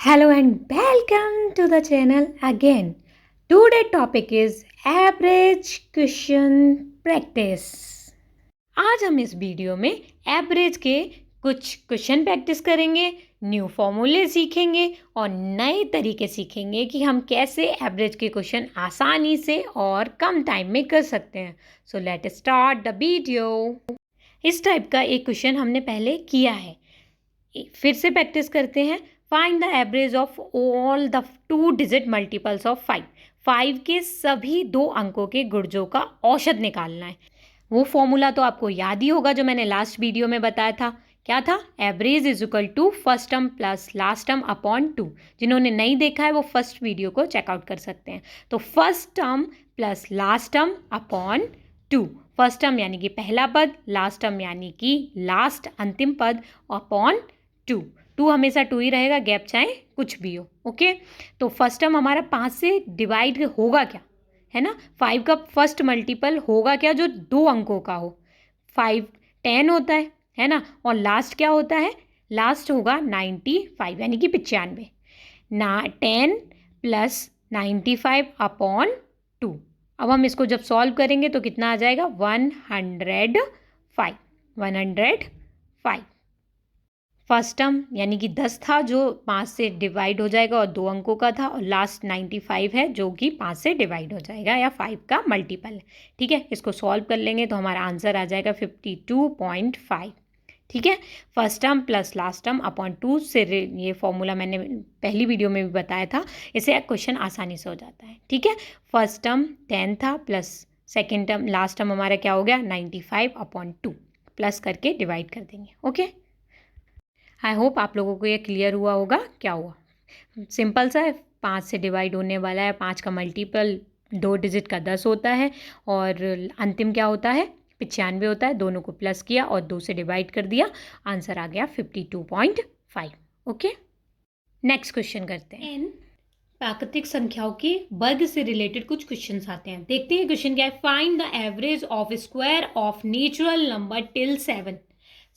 Hello and welcome to the channel again. Today topic is average question practice. आज हम इस video में average के कुछ क्वेश्चन प्रैक्टिस करेंगे, न्यू फॉर्मूले सीखेंगे और नए तरीके सीखेंगे कि हम कैसे एवरेज के क्वेश्चन आसानी से और कम टाइम में कर सकते हैं. So let start the video. इस टाइप का एक क्वेश्चन हमने पहले किया है, फिर से प्रैक्टिस करते हैं. Find the average of all the 2 digit multiples of 5. 5 के सभी 2 अंकों के गुणजों का औसत निकालना है. वो फॉर्मूला तो आपको याद ही होगा जो मैंने लास्ट वीडियो में बताया था. क्या था? Average is equal to first term plus last term upon 2. जिन्होंने नहीं देखा है वो फर्स्ट वीडियो को चेकआउट कर सकते हैं. तो first term plus last term upon 2. First term यानी कि पहला पद, लास्ट टर्म यानी कि लास्ट अंतिम पद अपॉन 2. 2 हमेशा 2 ही रहेगा, गैप चाहे कुछ भी हो. ओके, तो फर्स्ट टर्म हमारा 5 से डिवाइड होगा क्या, है ना. 5 का फर्स्ट मल्टीपल होगा क्या जो 2 अंकों का हो. 5 10 होता है ना. और लास्ट क्या होता है? लास्ट होगा 95 यानी कि 95. 10 प्लस 95 अपॉन 2. अब हम इसको जब सॉल्व करेंगे तो कितना आ जाएगा? 105. 105 फर्स्ट टर्म यानी कि 10 था जो 5 से डिवाइड हो जाएगा और 2 अंकों का था, और लास्ट 95 है जो कि 5 से डिवाइड हो जाएगा या 5 का मल्टीपल है. ठीक है, इसको सॉल्व कर लेंगे तो हमारा आंसर आ जाएगा 52.5. ठीक है, first term plus last term upon 2 से ये फॉर्मूला मैंने पहली वीडियो में भी बताया था. इसे क्वेश्चन आसानी से हो जाता है. ठीक है, फर्स्ट टर्म 10 था plus second term last term हमारा क्या हो गया? 95 अपॉन 2 प्लस करके डिवाइड कर देंगे. ओके, आई होप आप लोगों को ये क्लियर हुआ होगा. क्या हुआ? सिंपल सा है, 5 से डिवाइड होने वाला है. 5 का मल्टीपल 2 डिजिट का 10 होता है और अंतिम क्या होता है? 95 होता है. दोनों को प्लस किया और 2 से डिवाइड कर दिया, आंसर आ गया 52.5. ओके, नेक्स्ट क्वेश्चन करते हैं. प्राकृतिक संख्याओं के वर्ग से रिलेटेड कुछ क्वेश्चंस आते हैं. देखते हैं क्वेश्चन क्या है. Find the average of square of natural number till 7.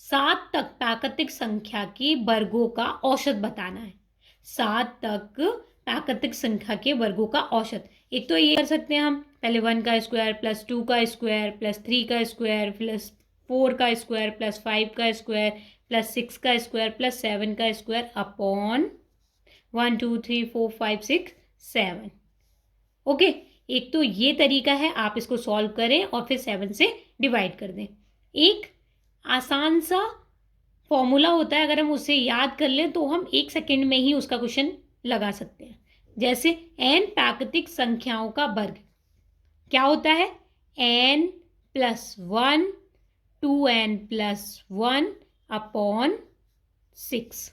7 तक प्राकृतिक संख्या के वर्गों का औसत बताना है. 7 तक प्राकृतिक संख्या के वर्गों का औसत. एक तो ये कर सकते हैं हम, पहले 1 का स्क्वायर प्लस 2 का स्क्वायर प्लस 3 का स्क्वायर प्लस 4 का स्क्वायर प्लस 5 का स्क्वायर प्लस 6 का स्क्वायर प्लस 7 का स्क्वायर अपॉन 1 2 3 4 5 6 7. ओके, एक तो ये तरीका है, आप इसको सॉल्व करें और फिर 7 से डिवाइड कर दें. एक आसान सा फॉर्मूला होता है, अगर हम उसे याद कर लें तो हम 1 सेकेंड में ही उसका क्वेश्चन लगा सकते हैं. जैसे n प्राकृतिक संख्याओं का वर्ग क्या होता है? n plus 1 2n plus 1 upon 6.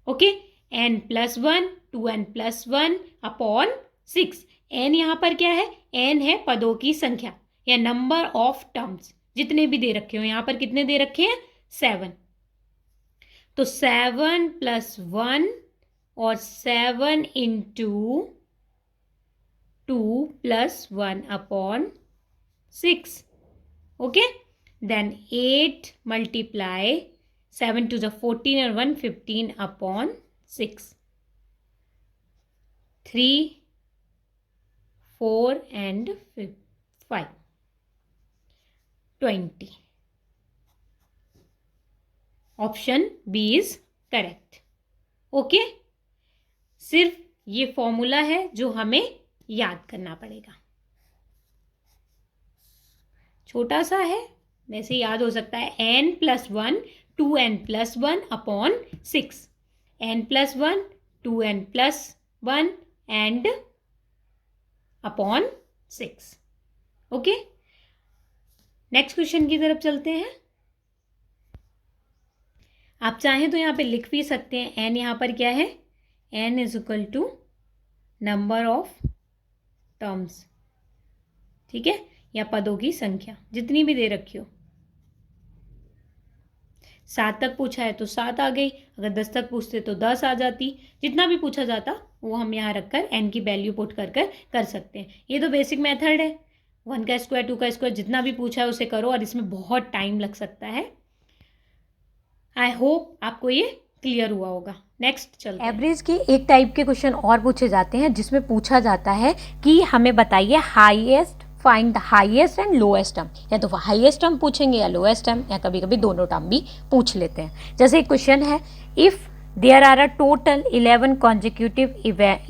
Okay, n plus 1 2n plus 1 upon 6. n यहाँ पर क्या है? n है पदों की संख्या या नंबर ऑफ टर्म्स, जितने भी दे रखे हो. यहाँ पर कितने दे रखे हैं? 7. तो 7 प्लस 1 और 7 into 2 plus 1 upon 6. Okay, then 8 multiply 7 to the 14 और 1 15 अपॉन 6. 3 4 and 5 20. Option B is correct. Okay, सिर्फ ये फॉर्मूला है जो हमें याद करना पड़ेगा. छोटा सा है, वैसे याद हो सकता है. n plus 1 2n plus 1 upon 6. n plus 1 2n plus 1 and upon 6. Okay, next question की तरफ चलते हैं. आप चाहें तो यहाँ पे लिख भी सकते हैं. n यहाँ पर क्या है? n is equal to number of terms. ठीक है, या पदों की संख्या जितनी भी दे रखी हो. 7 तक पूछा है तो 7 आ गई. अगर 10 तक पूछते तो 10 आ जाती. जितना भी पूछा जाता वो हम यहाँ रखकर n की वैल्यू पुट कर सकते हैं. ये तो बेसिक मेथड है. 1 का स्क्वायर 2 का स्क्वायर जितना भी पूछा है उसे करो, और इसमें बहुत टाइम लग सकता है. आई होप आपको ये क्लियर हुआ होगा. नेक्स्ट चलते हैं। एवरेज के एक टाइप के क्वेश्चन और पूछे जाते हैं जिसमें पूछा जाता है कि हमें बताइए highest, find the highest and lowest term. या तो हाईएस्ट टर्म पूछेंगे या लोएस्ट टर्म, या कभी कभी दोनों टर्म भी पूछ लेते हैं। जैसे एक क्वेश्चन है, if there are a total 11 consecutive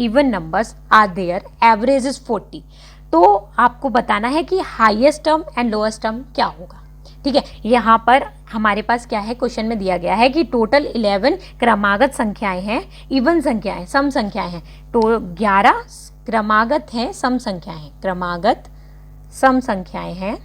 even numbers are there, average is 40। तो आपको बताना है कि highest term and lowest term क्या होगा। ठीक है, यहाँ पर हमारे पास क्या है, क्वेश्चन में दिया गया है कि टोटल 11 क्रमागत संख्याएं हैं, इवन संख्याएं, सम संख्याएं हैं। तो 11 क्रमागत हैं, सम संख्याएं हैं, क्रमागत सम संख्याएं हैं,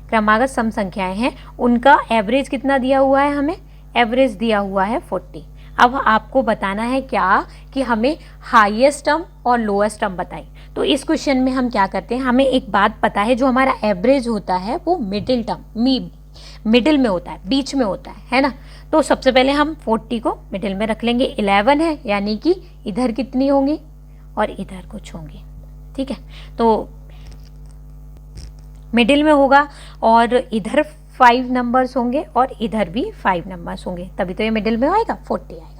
क्रमागत सम संख्याएं हैं। उनका एवरेज कितना दिया हुआ है, हमें एवरेज दिया हुआ है 40। अब आपको बताना है क्या, कि हमें हाईएस्ट टर्म और लोएस्ट टर्म बताइए। तो इस क्वेश्चन में हम क्या करते हैं, हमें एक बात पता है, जो हमारा एवरेज होता है वो मिडिल टर्म, मिडिल में होता है, बीच में होता है ना। तो सबसे पहले हम 40 को मिडिल में रख लेंगे। 11 है, यानी कि इधर कितनी होंगी और इधर कुछ होंगी। ठीक है, तो मिडिल में होगा और इधर 5 नंबर्स होंगे और इधर भी 5 नंबर्स होंगे, तभी तो ये मिडिल में आएगा, 40 आएगा।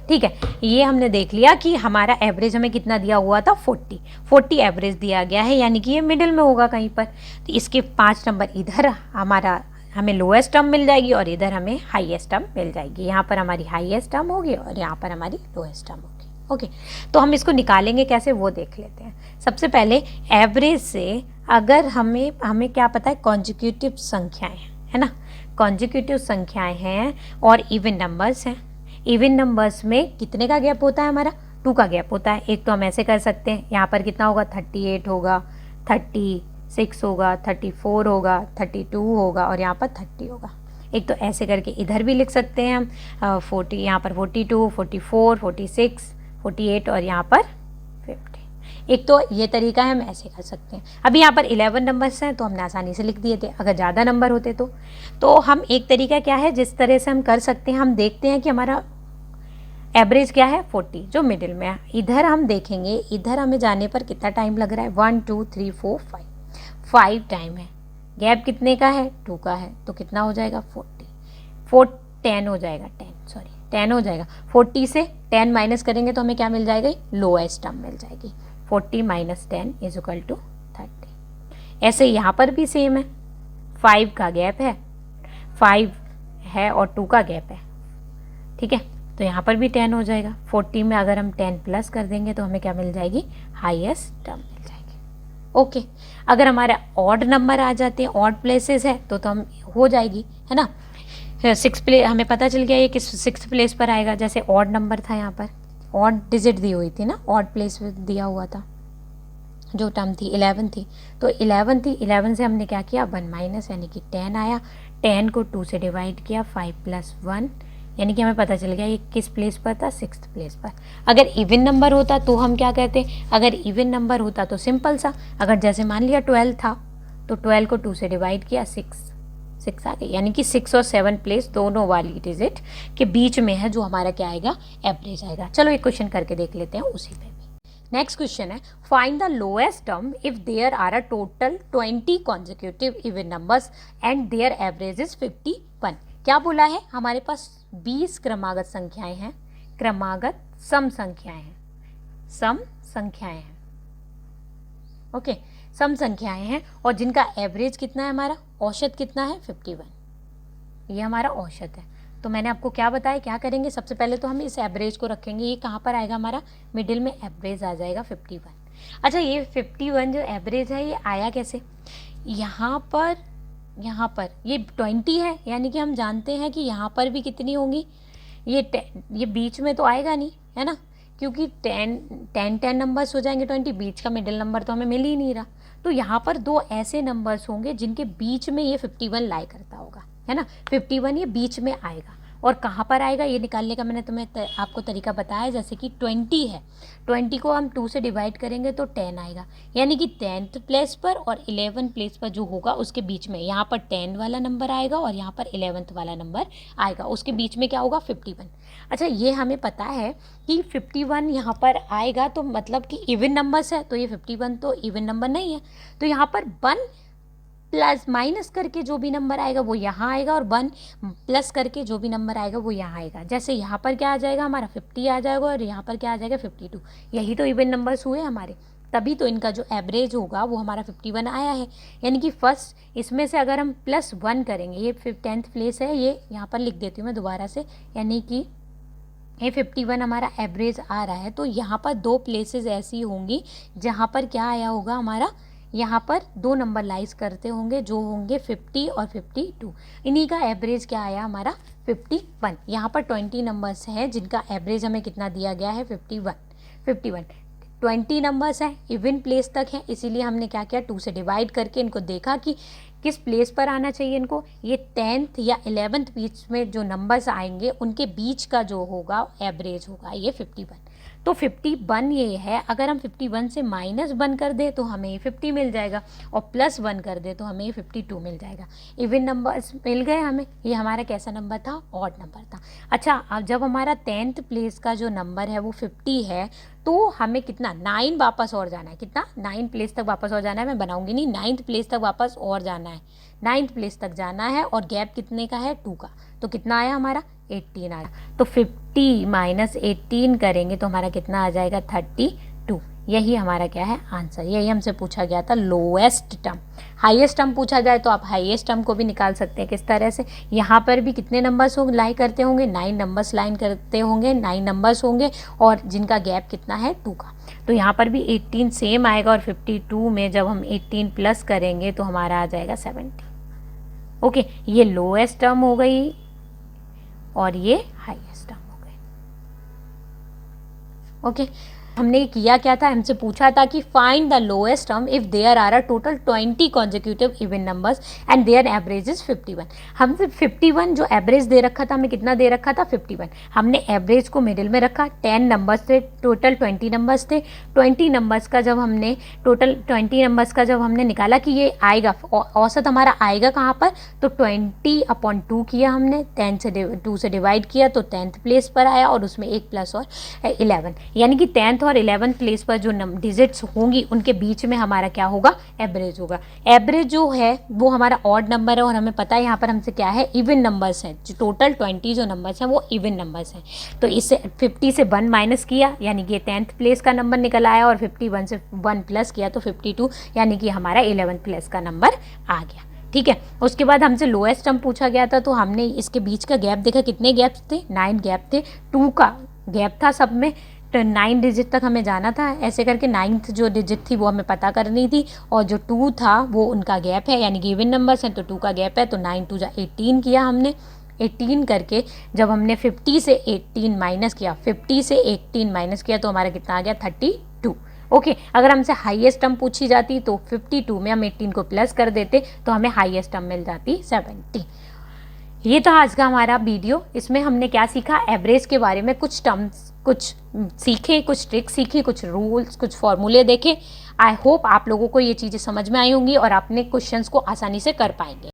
ठीक है, ये हमने देख लिया कि हमारा एवरेज हमें कितना दिया हुआ था, 40 एवरेज दिया गया है, यानी कि ये मिडिल में होगा कहीं पर। तो इसके 5 नंबर इधर हमें लोएस्ट टर्म मिल जाएगी और इधर हमें हाईएस्ट टर्म मिल जाएगी। यहाँ पर हमारी हाईएस्ट टर्म होगी और यहाँ पर हमारी लोएस्ट टर्म होगी। ओके, तो हम इसको निकालेंगे कैसे, वो देख लेते हैं। सबसे पहले एवरेज से अगर हमें क्या पता है, कॉन्जिक्यूटिव संख्याएं है ना, कॉन्जिक्यूटिव संख्याएं हैं और इवन नंबर्स हैं। इवन नंबर्स में कितने का गैप होता है, हमारा 2 का गैप होता है। एक तो हम ऐसे कर सकते हैं, यहाँ पर कितना होगा, 38 होगा, 36 होगा, 34 होगा, 32 होगा और यहाँ पर 30 होगा। एक तो ऐसे करके इधर भी लिख सकते हैं हम 40, यहाँ पर 42, 44, 46, 48 और यहाँ पर 50। एक तो ये तरीका है, हम ऐसे कर सकते हैं। अभी यहाँ पर 11 नंबर्स हैं तो हमने आसानी से लिख दिए थे, अगर ज़्यादा नंबर होते तो हम एक तरीका क्या है, जिस तरह से हम कर सकते हैं, हम देखते हैं कि हमारा एवरेज क्या है, 40 जो मिडिल में है। इधर हम देखेंगे, इधर हमें जाने पर कितना टाइम लग रहा है, 1 2 3 4 5 टाइम है। गैप कितने का है, 2 का है, तो कितना हो जाएगा, 10 हो जाएगा, 10 हो जाएगा। 40 से 10 माइनस करेंगे तो हमें क्या मिल जाएगा, लोएस्ट टर्म मिल जाएगी। 40 - 10 = 30। ऐसे यहाँ पर भी सेम है, 5 का गैप है, 5 है और 2 का गैप है। ठीक है, तो यहाँ पर भी 10 हो जाएगा। 40 में अगर हम 10 प्लस कर देंगे तो हमें क्या मिल जाएगी, हाईएस्ट टर्म मिल जाएगी। ओके, अगर हमारा ऑड नंबर आ जाते हैं, ऑड प्लेसेस है तो हम हो जाएगी, है ना। 6 प्लेस हमें पता चल गया ये किस 6th प्लेस पर आएगा। जैसे ऑड नंबर था, यहाँ पर ऑड डिजिट दी हुई थी ना, ऑड प्लेस दिया हुआ था, जो टर्म थी 11 थी, तो 11 थी। 11 से हमने क्या किया, 1 माइनस, यानी कि 10 आया। 10 को 2 से डिवाइड किया, 5 + 1, यानी कि हमें पता चल गया ये किस प्लेस पर था, 6th प्लेस पर। अगर इवन नंबर होता तो हम क्या कहते, अगर इवन नंबर होता तो सिंपल सा, अगर जैसे मान लिया 12 था तो 12 को 2 से डिवाइड किया, 6 आ गई, यानी कि 6 और 7 प्लेस दोनों वाली डिजिट के बीच में है, जो हमारा क्या आएगा, एवरेज आएगा। चलो एक क्वेश्चन करके देख लेते हैं उसी पे भी। नेक्स्ट क्वेश्चन है, find the lowest term if there are a total 20 consecutive even numbers and their average is 51। क्या बोला है, हमारे पास 20 क्रमागत संख्याएं हैं, क्रमागत सम संख्याएं हैं, सम संख्याएं हैं। ओके, सम संख्याएं हैं और जिनका एवरेज कितना है, हमारा औसत कितना है, 51। ये हमारा औसत है। तो मैंने आपको क्या बताया, क्या करेंगे, सबसे पहले तो हम इस एवरेज को रखेंगे। ये कहाँ पर आएगा, हमारा मिडिल में एवरेज आ जाएगा 51। अच्छा, ये 51 जो एवरेज है ये आया कैसे, यहाँ पर ये 20 है, यानी कि हम जानते हैं कि यहाँ पर भी कितनी होंगी, ये बीच में तो आएगा नहीं, है ना, क्योंकि 10 नंबर्स हो जाएंगे 20, बीच का मिडिल नंबर तो हमें मिल ही नहीं रहा। तो यहाँ पर 2 ऐसे नंबर्स होंगे जिनके बीच में ये 51 लाई करता होगा, है ना। 51 ये बीच में आएगा, और कहाँ पर आएगा ये निकालने का मैंने तुम्हें आपको तरीका बताया। जैसे कि 20 है, 20 को हम 2 से डिवाइड करेंगे तो 10 आएगा, यानी कि 10th प्लेस पर और 11 प्लेस पर जो होगा उसके बीच में, यहाँ पर 10 वाला नंबर आएगा और यहाँ पर 11th वाला नंबर आएगा, उसके बीच में क्या होगा, 51। अच्छा, ये हमें पता है कि 51 यहाँ पर आएगा, तो मतलब कि इवन नंबर्स है, तो ये 51 तो इवन नंबर नहीं है, तो यहाँ पर 1 प्लस माइनस करके जो भी नंबर आएगा वो यहाँ आएगा और 1 प्लस करके जो भी नंबर आएगा वो यहाँ आएगा। जैसे यहाँ पर क्या आ जाएगा हमारा 50 आ जाएगा और यहाँ पर क्या आ जाएगा 52। यही तो इवन नंबर्स हुए हमारे, तभी तो इनका जो एवरेज होगा वो हमारा 51 आया है। यानी कि फर्स्ट इसमें से अगर हम +1 करेंगे, ये 10th प्लेस है, ये यहाँ पर लिख देती हूँ मैं दोबारा से, यानी कि ये 51 हमारा एवरेज आ रहा है। तो यहाँ पर 2 प्लेसेस ऐसी होंगी जहाँ पर क्या आया होगा हमारा, यहाँ पर 2 नंबर लाइज करते होंगे जो होंगे 50 और 52। इन्हीं का एवरेज क्या आया हमारा 51। यहाँ पर 20 नंबर्स हैं जिनका एवरेज हमें कितना दिया गया है 51। 20 नंबर्स हैं, इवन प्लेस तक हैं, इसीलिए हमने क्या किया 2 से डिवाइड करके इनको देखा कि किस प्लेस पर आना चाहिए इनको। ये 10th या 11th बीच में जो नंबर्स आएंगे उनके बीच का जो होगा एवरेज होगा ये 51। तो 51 ये है, अगर हम 51 से -1 कर दें तो हमें ये 50 मिल जाएगा और +1 कर दें तो हमें ये 52 मिल जाएगा। इवन नंबर्स मिल गए हमें। ये हमारा कैसा नंबर था, ऑड नंबर था। अच्छा, अब जब हमारा 10th प्लेस का जो नंबर है वो 50 है तो हमें कितना 9 वापस और जाना है। कितना 9 प्लेस तक वापस और जाना है, मैं बनाऊंगी नहीं, 9th प्लेस तक वापस और जाना है, 9th प्लेस तक जाना है और गैप कितने का है 2 का। तो कितना आया हमारा 18 आया। तो 50 - 18 करेंगे तो हमारा कितना आ जाएगा 32। यही हमारा क्या है आंसर। यही हमसे पूछा गया था लोएस्ट टर्म। हाईएस्ट टर्म पूछा जाए तो आप हाईएस्ट टर्म को भी निकाल सकते हैं किस तरह से। यहाँ पर भी कितने नंबर्स लाई करते होंगे, 9 नंबर्स लाइन करते होंगे, 9 नंबर्स होंगे और जिनका गैप कितना है 2 का। तो यहाँ पर भी 18 सेम आएगा और 52 में जब हम 18 प्लस करेंगे तो हमारा आ जाएगा 70। ओके, ये लोएस्ट टर्म हो गई और ये हाईएस्ट टर्म हो गई। ओके, हमने किया क्या था, हमसे पूछा था कि find the lowest term if there are a total 20 consecutive even numbers and their average is 51। हमसे 51 जो एवरेज दे रखा था, हमें कितना दे रखा था 51। हमने एवरेज को मिडिल में रखा, 10 नंबर्स थे, टोटल 20 नंबर्स थे। 20 नंबर्स का जब हमने टोटल 20 नंबर्स का जब हमने निकाला कि ये आएगा औसत हमारा आएगा कहाँ पर, तो 20/2 किया हमने, 10 से 2 से डिवाइड किया तो 10th प्लेस पर आया और उसमें 1 प्लस और 11, यानी कि 10th और 11th प्लेस पर जो डिजिट्स होंगी उनके बीच में हमारा क्या होगा एवरेज होगा। एवरेज जो है वो हमारा ऑड नंबर है और हमें पता है यहाँ पर हमसे क्या है इवन नंबर्स हैं। जो टोटल 20 जो नंबर्स हैं वो इवन नंबर्स हैं। तो इससे 50 से 1 माइनस किया यानी कि 10th प्लेस का नंबर निकल आया और 51 से 1 प्लस किया तो 52 यानी कि हमारा 11th प्लेस का नंबर आ गया। ठीक है, उसके बाद हमसे लोएस्ट टर्म पूछा गया था तो हमने इसके बीच का गैप देखा, कितने गैप्स थे 9 गैप थे, 2 का गैप था सब में, तो 9 डिजिट तक हमें जाना था। ऐसे करके 9th जो डिजिट थी वो हमें पता करनी थी और जो 2 था वो उनका गैप है, यानी कि इवन नंबर्स हैं तो 2 का गैप है। तो 9 2 18 किया हमने, 18 करके जब हमने 50 से 18 माइनस किया, 50 से 18 माइनस किया तो हमारा कितना आ गया 32। ओके, अगर हमसे हाईएस्ट टर्म पूछी जाती तो 52 में हम 18 को प्लस कर देते तो हमें हाईएस्ट टर्म मिल जाती 70। ये तो आज का हमारा वीडियो। इसमें हमने क्या सीखा, एवरेज के बारे में कुछ टर्म्स कुछ सीखे, कुछ ट्रिक्स सीखे, कुछ रूल्स, कुछ फॉर्मूले देखे। आई होप आप लोगों को ये चीज़ें समझ में आई होंगी और अपने क्वेश्चंस को आसानी से कर पाएंगे।